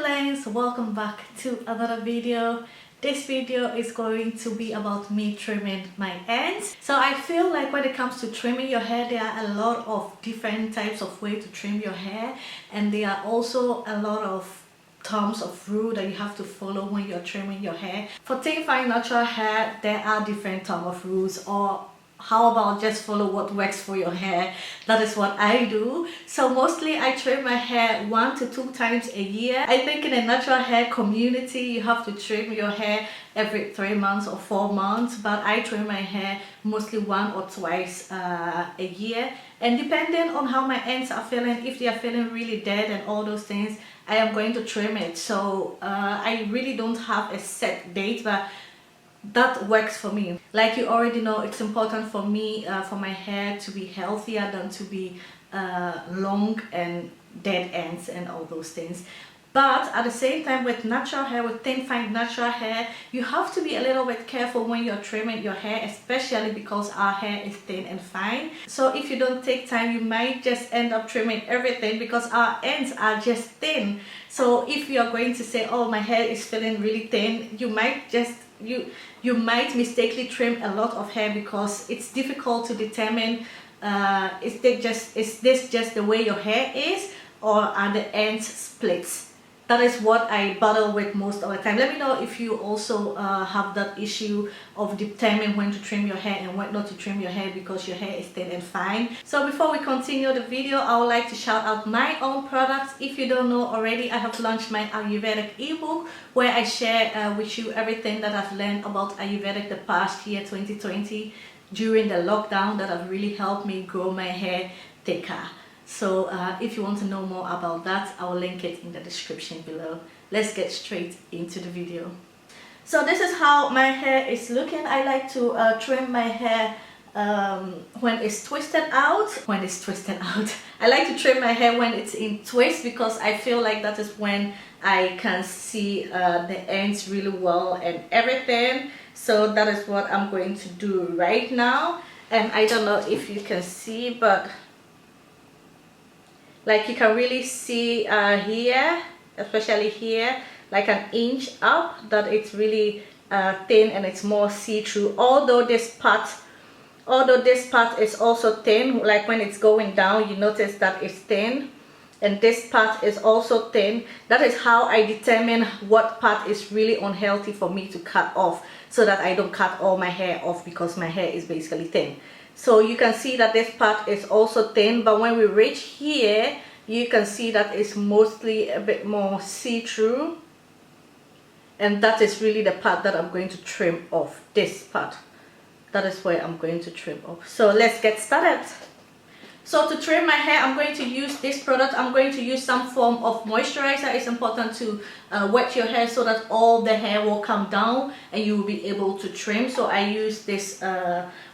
plants, welcome back to another video. This video is going to be about me trimming my ends. So I feel like when it comes to trimming your hair, there are a lot of different types of ways to trim your hair, and there are also a lot of terms of rule that you have to follow when you're trimming your hair. For thin fine natural hair, there are different terms of rules, or how about just follow what works for your hair? That is what I do. So mostly I trim my hair 1 to 2 times a year. I think in a natural hair community you have to trim your hair every 3 months or 4 months, but I trim my hair mostly 1 or twice a year, and depending on how my ends are feeling, if they are feeling really dead and all those things, I am going to trim it. So I really don't have a set date, but that works for me. Like you already know, it's important for me for my hair to be healthier than to be long and dead ends and all those things. But at the same time, with natural hair, with thin fine natural hair, you have to be a little bit careful when you're trimming your hair, especially because our hair is thin and fine. So if you don't take time, you might just end up trimming everything because our ends are just thin. So if you're going to say, oh, my hair is feeling really thin, you might just you might mistakenly trim a lot of hair, because it's difficult to determine is this just the way your hair is, or are the ends splits. That is what I battle with most of the time. Let me know if you also have that issue of determining when to trim your hair and when not to trim your hair because your hair is thin and fine. So before we continue the video, I would like to shout out my own products. If you don't know already, I have launched my Ayurvedic ebook where I share with you everything that I've learned about Ayurvedic the past year 2020 during the lockdown that have really helped me grow my hair thicker. So if you want to know more about that, I will link it in the description below. Let's get straight into the video. So this is how my hair is looking. I like to trim my hair when it's twisted out. I like to trim my hair when it's in twist, because I feel like that is when I can see the ends really well and everything. So that is what I'm going to do right now. And I don't know if you can see, but like you can really see here, especially here, like an inch up, that it's really thin and it's more see-through. Although this part is also thin, like when it's going down, you notice that it's thin, and this part is also thin. That is how I determine what part is really unhealthy for me to cut off, so that I don't cut all my hair off, because my hair is basically thin. So you can see that this part is also thin, but when we reach here, you can see that it's mostly a bit more see-through, and that is really the part that I'm going to trim off. This part, that is where I'm going to trim off. So let's get started. So to trim my hair, I'm going to use this product. I'm going to use some form of moisturizer. It's important to wet your hair so that all the hair will come down and you will be able to trim. So I use this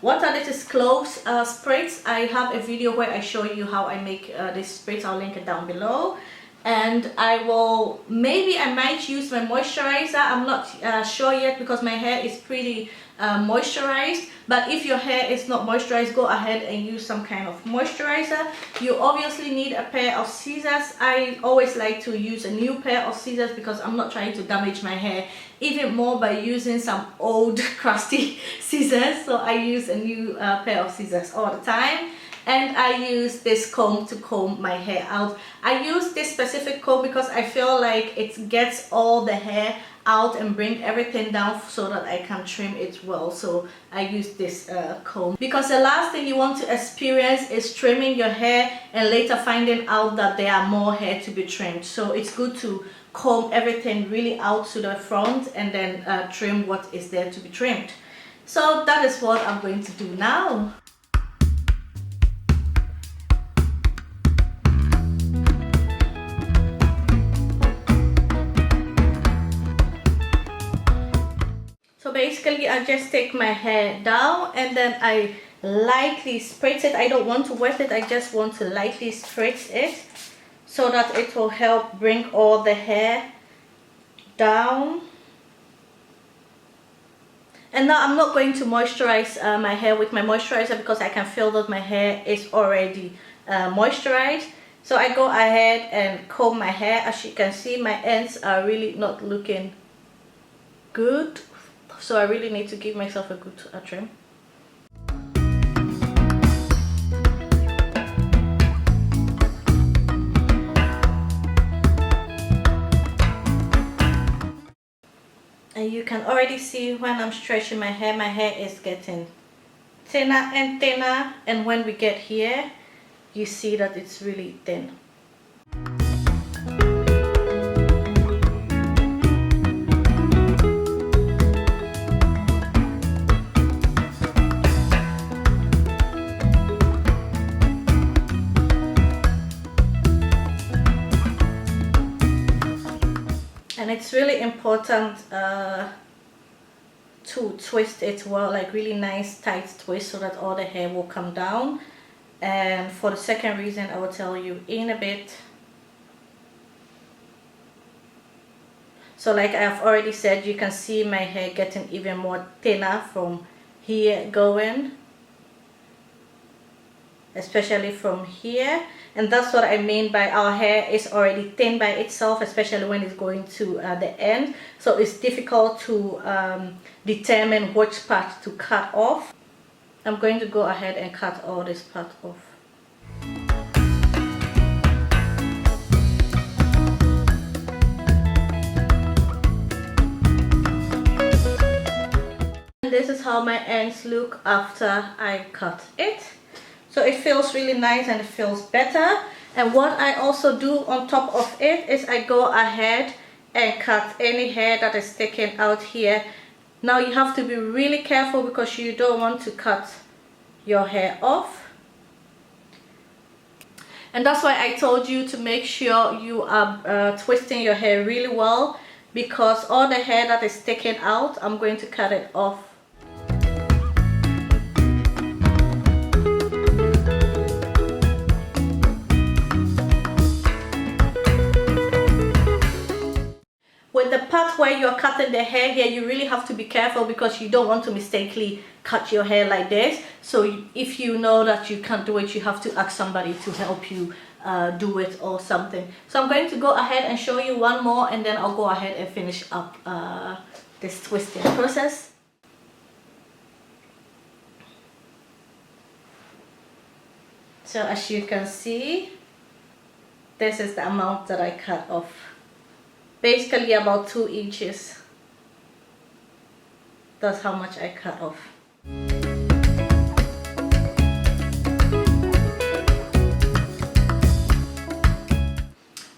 water. This is cloves spritz. I have a video where I show you how I make this spritz. I'll link it down below. And I might use my moisturizer. I'm not sure yet, because my hair is pretty moisturized. But if your hair is not moisturized, go ahead and use some kind of moisturizer. You obviously need a pair of scissors. I always like to use a new pair of scissors, because I'm not trying to damage my hair even more by using some old crusty scissors. So I use a new pair of scissors all the time. And I use this comb to comb my hair out. I use this specific comb because I feel like it gets all the hair out and bring everything down so that I can trim it well. So I use this comb, because the last thing you want to experience is trimming your hair and later finding out that there are more hair to be trimmed. So it's good to comb everything really out to the front and then trim what is there to be trimmed. So that is what I'm going to do now. So basically I just take my hair down and then I lightly spritz it. I don't want to wet it, I just want to lightly spritz it so that it will help bring all the hair down. And now I'm not going to moisturize my hair with my moisturizer, because I can feel that my hair is already moisturized. So I go ahead and comb my hair. As you can see, my ends are really not looking good, so I really need to give myself a good trim. And you can already see when I'm stretching my hair is getting thinner and thinner, and when we get here, you see that it's really thin. And it's really important to twist it well, like really nice tight twist, so that all the hair will come down. And for the second reason, I will tell you in a bit. So like I've already said, you can see my hair getting even more thinner from here going, especially from here. And that's what I mean by our hair is already thin by itself, especially when it's going to the end. So it's difficult to determine which part to cut off. I'm going to go ahead and cut all this part off. And this is how my ends look after I cut it. So it feels really nice and it feels better. And what I also do on top of it is I go ahead and cut any hair that is sticking out here. Now you have to be really careful because you don't want to cut your hair off. And that's why I told you to make sure you are twisting your hair really well, because all the hair that is sticking out, I'm going to cut it off. With the part where you're cutting the hair here, you really have to be careful because you don't want to mistakenly cut your hair like this. So if you know that you can't do it, you have to ask somebody to help you do it or something. So I'm going to go ahead and show you one more, and then I'll go ahead and finish up this twisting process. So as you can see, this is the amount that I cut off. Basically about 2 inches. That's how much I cut off.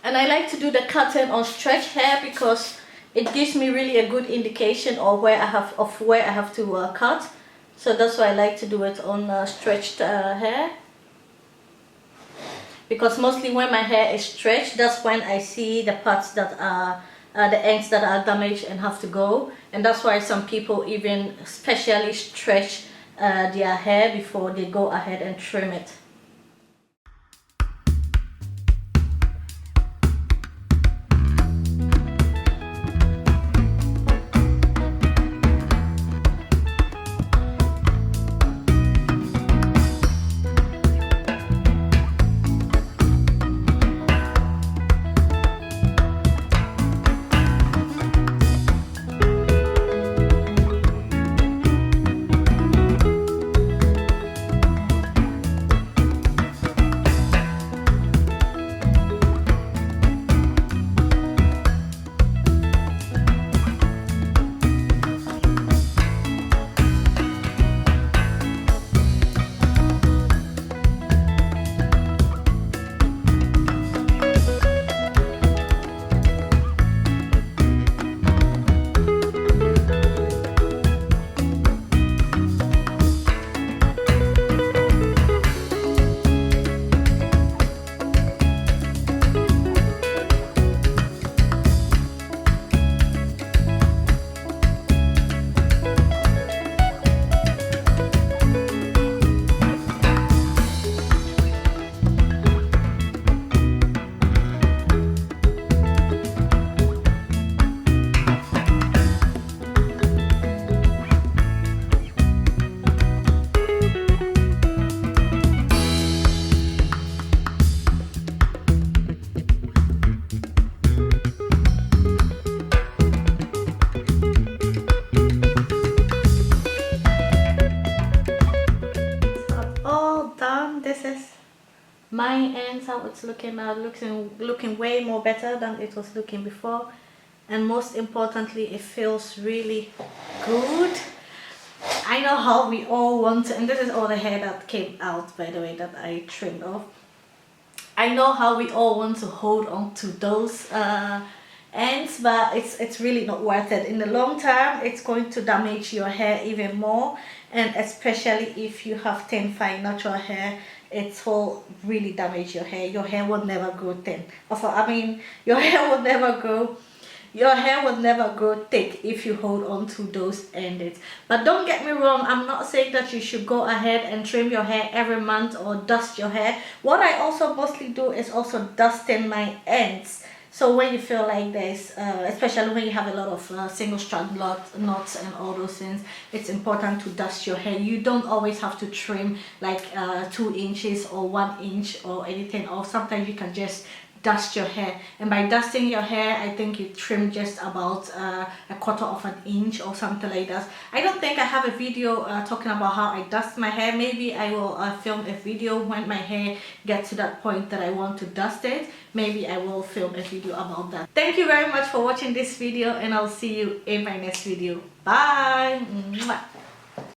And I like to do the cutting on stretch hair because it gives me really a good indication of where I have to cut. So that's why I like to do it on stretched hair. Because mostly when my hair is stretched, that's when I see the parts that are, the ends that are damaged and have to go. And that's why some people even specially stretch their hair before they go ahead and trim it. how it's looking now. Looking way more better than it was looking before, and most importantly, it feels really good. I know how we all want to, and this is all the hair that came out, by the way, that I trimmed off. I know how we all want to hold on to those ends, but it's really not worth it. In the long term, it's going to damage your hair even more, and especially if you have thin, fine, natural hair, it will really damage your hair. Your hair will never grow thin. I mean, your hair will never grow. Your hair will never grow thick if you hold on to those ends. But don't get me wrong, I'm not saying that you should go ahead and trim your hair every month or dust your hair. What I also mostly do is also dusting my ends. So when you feel like this, especially when you have a lot of single strand knots and all those things, it's important to dust your hair. You don't always have to trim like 2 inches or 1 inch or anything, or sometimes you can just dust your hair. And by dusting your hair, I think you trim just about a 1/4 of an inch or something like that. I don't think I have a video talking about how I dust my hair. Maybe I will film a video when my hair gets to that point that I want to dust it. Maybe I will film a video about that. Thank you very much for watching this video, and I'll see you in my next video. Bye. Mwah.